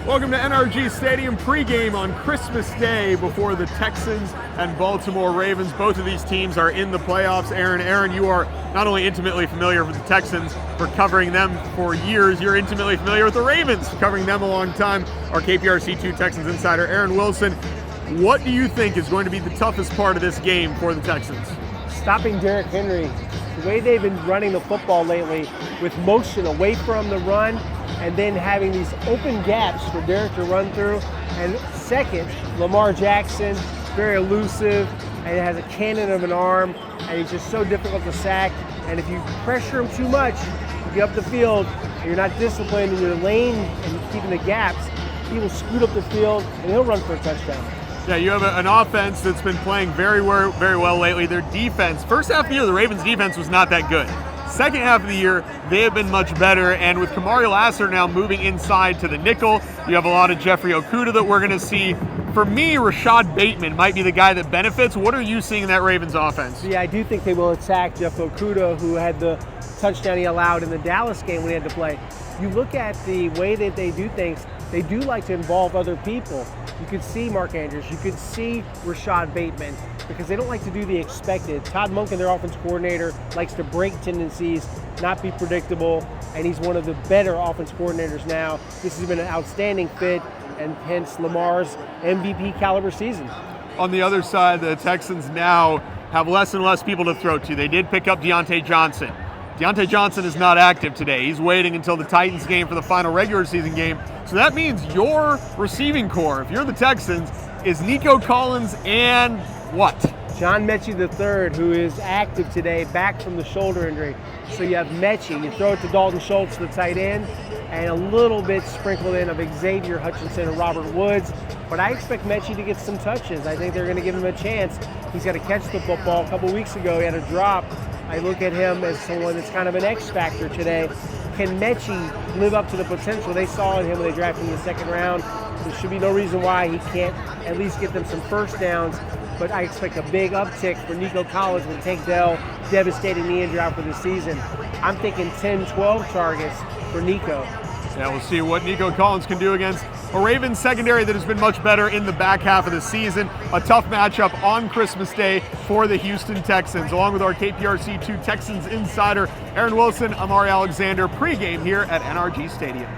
Welcome to NRG Stadium pregame on Christmas Day before the Texans and Baltimore Ravens. Both of these teams are in the playoffs. Aaron, you are not only intimately familiar with the Texans for covering them for years, you're intimately familiar with the Ravens, covering them a long time. Our KPRC2 Texans insider, Aaron Wilson. What do you think is going to be the toughest part of this game for the Texans? Stopping Derrick Henry. The way they've been running the football lately with motion away from the run and then having these open gaps for Derrick to run through. And second, Lamar Jackson, very elusive and has a cannon of an arm, and he's just so difficult to sack. And if you pressure him too much, you get up the field and you're not disciplined in your lane and keeping the gaps, he will scoot up the field and he'll run for a touchdown. Yeah, you have an offense that's been playing very well lately. Their defense, first half of the year, the Ravens' defense was not that good. Second half of the year, they have been much better, and with Kamari Lassiter now moving inside to the nickel, you have a lot of Jeffrey Okudah that we're going to see. For me, Rashad Bateman might be the guy that benefits. What are you seeing in that Ravens offense? Yeah, I do think they will attack Jeff Okudah, who had the touchdown he allowed in the Dallas game when he had to play. You look at the way that they do things, they do like to involve other people. You could see Mark Andrews, you could see Rashad Bateman, because they don't like to do the expected. Todd Monken, their offense coordinator, likes to break tendencies, not be predictable, and he's one of the better offense coordinators now. This has been an outstanding fit, and hence Lamar's MVP caliber season. On the other side, the Texans now have less and less people to throw to. They did pick up Deontay Johnson. Deontay Johnson is not active today. He's waiting until the Titans game for the final regular season game. So that means your receiving core, if you're the Texans, is Nico Collins and what? John Mechie III, who is active today, back from the shoulder injury. So you have Mechie, you throw it to Dalton Schultz, the tight end, and a little bit sprinkled in of Xavier Hutchinson and Robert Woods. But I expect Mechie to get some touches. I think they're going to give him a chance. He's got to catch the football. A couple weeks ago, he had a drop. I look at him as someone that's kind of an X factor today. Can Mechie live up to the potential they saw in him when they drafted him in the second round? There should be no reason why he can't at least get them some first downs. But I expect a big uptick for Nico Collins with Tank Dell devastating knee injury out for the season. I'm thinking 10, 12 targets for Nico. Yeah, we'll see what Nico Collins can do against a Ravens secondary that has been much better in the back half of the season. A tough matchup on Christmas Day for the Houston Texans. Along with our KPRC2 Texans insider, Aaron Wilson, I'm Ari Alexander, pregame here at NRG Stadium.